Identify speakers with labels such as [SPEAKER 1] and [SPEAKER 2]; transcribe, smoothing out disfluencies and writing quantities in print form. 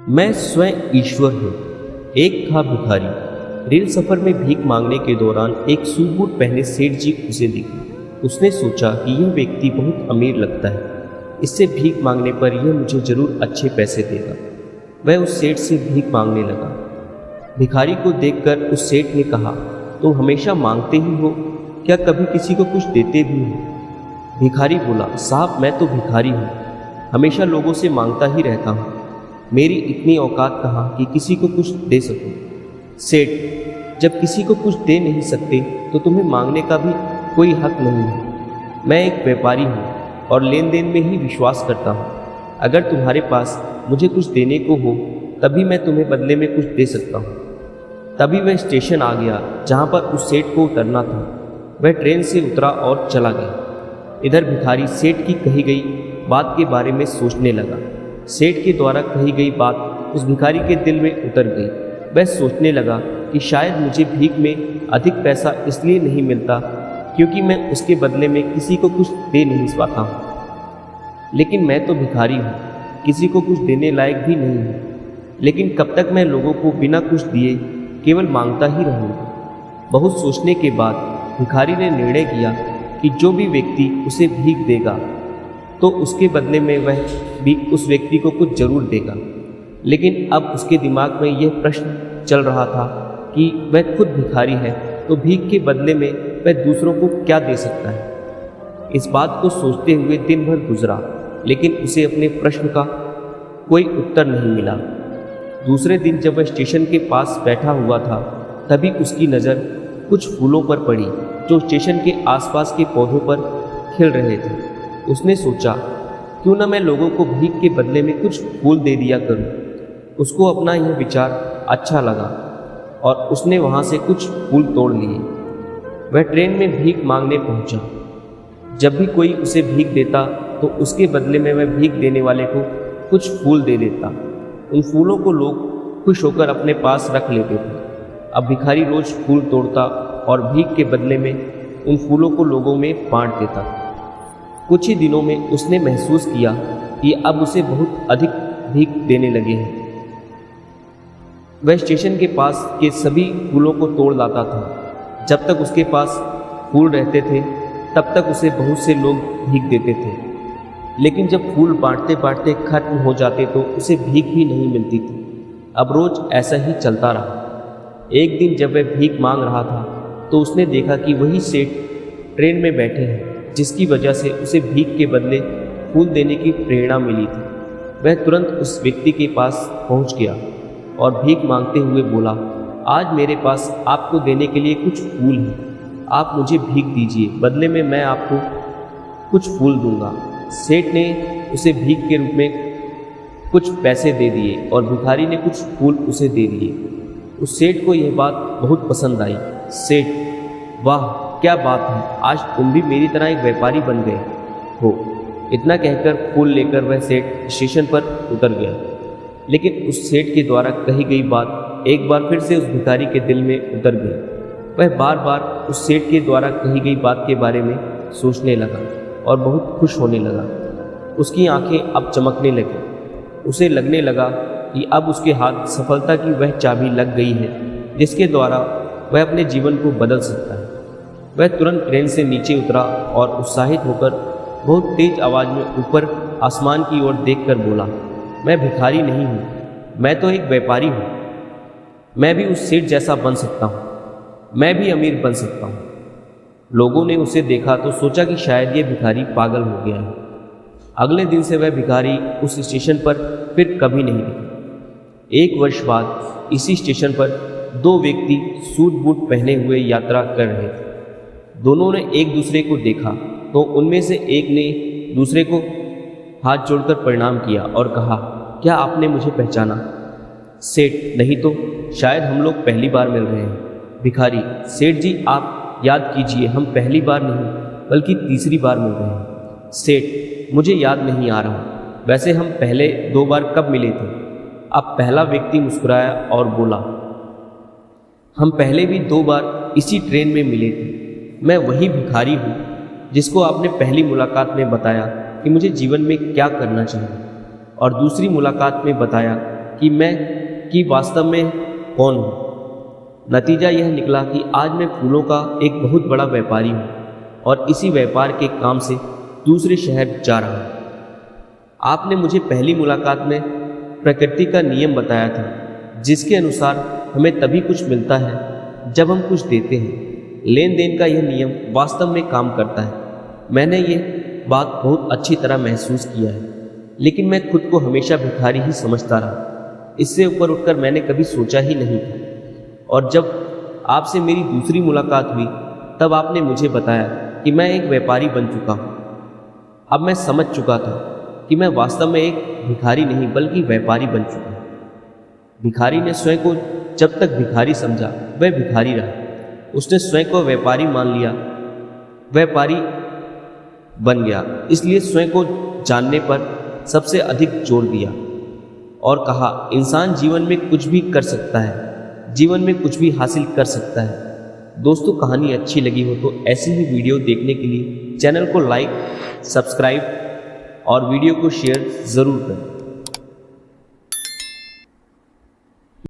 [SPEAKER 1] मैं स्वयं ईश्वर हूँ। एक था भिखारी। रेल सफर में भीख मांगने के दौरान एक सूट बूट पहने सेठ जी उसे दिखे। उसने सोचा कि यह व्यक्ति बहुत अमीर लगता है, इससे भीख मांगने पर यह मुझे जरूर अच्छे पैसे देगा। वह उस सेठ से भीख मांगने लगा। भिखारी को देखकर उस सेठ ने कहा, तुम हमेशा मांगते ही हो, क्या कभी किसी को कुछ देते भी हो? भिखारी बोला, साहब मैं तो भिखारी हूँ, हमेशा लोगों से मांगता ही रहता हूँ। मेरी इतनी औकात कहाँ कि किसी को कुछ दे सकूं। सेठ, जब किसी को कुछ दे नहीं सकते तो तुम्हें मांगने का भी कोई हक नहीं है। मैं एक व्यापारी हूँ और लेन देन में ही विश्वास करता हूँ। अगर तुम्हारे पास मुझे कुछ देने को हो तभी मैं तुम्हें बदले में कुछ दे सकता हूँ। तभी वह स्टेशन आ गया जहाँ पर उस सेठ को उतरना था। वह ट्रेन से उतरा और चला गया। इधर भिखारी सेठ की कही गई बात के बारे में सोचने लगा। सेठ के द्वारा कही गई बात उस भिखारी के दिल में उतर गई। वह सोचने लगा कि शायद मुझे भीख में अधिक पैसा इसलिए नहीं मिलता क्योंकि मैं उसके बदले में किसी को कुछ दे नहीं पाता हूँ। लेकिन मैं तो भिखारी हूँ, किसी को कुछ देने लायक भी नहीं हूँ। लेकिन कब तक मैं लोगों को बिना कुछ दिए केवल मांगता ही रहूँगा? बहुत सोचने के बाद भिखारी ने निर्णय किया कि जो भी व्यक्ति उसे भीख देगा तो उसके बदले में वह भी उस व्यक्ति को कुछ जरूर देगा। लेकिन अब उसके दिमाग में यह प्रश्न चल रहा था कि वह खुद भिखारी है तो भीख के बदले में वह दूसरों को क्या दे सकता है। इस बात को सोचते हुए दिन भर गुजरा, लेकिन उसे अपने प्रश्न का कोई उत्तर नहीं मिला। दूसरे दिन जब वह स्टेशन के पास बैठा हुआ था तभी उसकी नज़र कुछ फूलों पर पड़ी जो स्टेशन के आसपास के पौधों पर खिल रहे थे। उसने सोचा, क्यों न मैं लोगों को भीख के बदले में कुछ फूल दे दिया करूं। उसको अपना यह विचार अच्छा लगा और उसने वहां से कुछ फूल तोड़ लिए। वह ट्रेन में भीख मांगने पहुंचा। जब भी कोई उसे भीख देता तो उसके बदले में वह भीख देने वाले को कुछ फूल दे देता। उन फूलों को लोग खुश होकर अपने पास रख लेते थे। अब भिखारी रोज फूल तोड़ता और भीख के बदले में उन फूलों को लोगों में बांट देता। कुछ ही दिनों में उसने महसूस किया कि अब उसे बहुत अधिक भीख देने लगे हैं। वह स्टेशन के पास के सभी फूलों को तोड़ लाता था। जब तक उसके पास फूल रहते थे तब तक उसे बहुत से लोग भीख देते थे। लेकिन जब फूल बांटते बांटते खत्म हो जाते तो उसे भीख भी नहीं मिलती थी। अब रोज ऐसा ही चलता रहा। एक दिन जब वह भीख मांग रहा था तो उसने देखा कि वही सेठ ट्रेन में बैठे हैं जिसकी वजह से उसे भीख के बदले फूल देने की प्रेरणा मिली थी। वह तुरंत उस व्यक्ति के पास पहुंच गया और भीख मांगते हुए बोला, आज मेरे पास आपको देने के लिए कुछ फूल हैं, आप मुझे भीख दीजिए, बदले में मैं आपको कुछ फूल दूंगा। सेठ ने उसे भीख के रूप में कुछ पैसे दे दिए और भिखारी ने कुछ फूल उसे दे दिए। उस सेठ को यह बात बहुत पसंद आई। सेठ, वाह क्या बात है, आज तुम भी मेरी तरह एक व्यापारी बन गए हो। इतना कहकर फूल लेकर वह सेठ स्टेशन पर उतर गया। लेकिन उस सेठ के द्वारा कही गई बात एक बार फिर से उस भिखारी के दिल में उतर गई। वह बार बार उस सेठ के द्वारा कही गई बात के बारे में सोचने लगा और बहुत खुश होने लगा। उसकी आंखें अब चमकने लगी। उसे लगने लगा कि अब उसके हाथ सफलता की वह चाबी लग गई है जिसके द्वारा वह अपने जीवन को बदल सकता है। वह तुरंत ट्रेन से नीचे उतरा और उत्साहित होकर बहुत तेज आवाज़ में ऊपर आसमान की ओर देखकर बोला, मैं भिखारी नहीं हूँ, मैं तो एक व्यापारी हूँ। मैं भी उस सेठ जैसा बन सकता हूँ, मैं भी अमीर बन सकता हूँ। लोगों ने उसे देखा तो सोचा कि शायद ये भिखारी पागल हो गया है। अगले दिन से वह भिखारी उस स्टेशन पर फिर कभी नहीं दिखा। एक वर्ष बाद इसी स्टेशन पर दो व्यक्ति सूट बूट पहने हुए यात्रा कर रहे थे। दोनों ने एक दूसरे को देखा तो उनमें से एक ने दूसरे को हाथ जोड़कर प्रणाम किया और कहा, क्या आपने मुझे पहचाना? सेठ, नहीं तो, शायद हम लोग पहली बार मिल रहे हैं। भिखारी, सेठ जी आप याद कीजिए, हम पहली बार नहीं बल्कि तीसरी बार मिल रहे हैं। सेठ, मुझे याद नहीं आ रहा, वैसे हम पहले 2 बार कब मिले थे? अब पहला व्यक्ति मुस्कुराया और बोला, हम पहले भी 2 बार इसी ट्रेन में मिले थे। मैं वही भिखारी हूँ जिसको आपने पहली मुलाकात में बताया कि मुझे जीवन में क्या करना चाहिए और दूसरी मुलाकात में बताया कि वास्तव में कौन हूँ। नतीजा यह निकला कि आज मैं फूलों का एक बहुत बड़ा व्यापारी हूँ और इसी व्यापार के काम से दूसरे शहर जा रहा हूँ। आपने मुझे पहली मुलाकात में प्रकृति का नियम बताया था, जिसके अनुसार हमें तभी कुछ मिलता है जब हम कुछ देते हैं। लेन देन का यह नियम वास्तव में काम करता है। मैंने ये बात बहुत अच्छी तरह महसूस किया है, लेकिन मैं खुद को हमेशा भिखारी ही समझता रहा। इससे ऊपर उठकर मैंने कभी सोचा ही नहीं था। और जब आपसे मेरी दूसरी मुलाकात हुई तब आपने मुझे बताया कि मैं एक व्यापारी बन चुका हूँ। अब मैं समझ चुका था कि मैं वास्तव में एक भिखारी नहीं बल्कि व्यापारी बन चुका हूँ। भिखारी ने स्वयं को जब तक भिखारी समझा वह भिखारी रहा। उसने स्वयं को व्यापारी मान लिया, व्यापारी बन गया। इसलिए स्वयं को जानने पर सबसे अधिक जोर दिया और कहा, इंसान जीवन में कुछ भी कर सकता है, जीवन में कुछ भी हासिल कर सकता है। दोस्तों, कहानी अच्छी लगी हो तो ऐसी ही वीडियो देखने के लिए चैनल को लाइक, सब्सक्राइब और वीडियो को शेयर ज़रूर करें।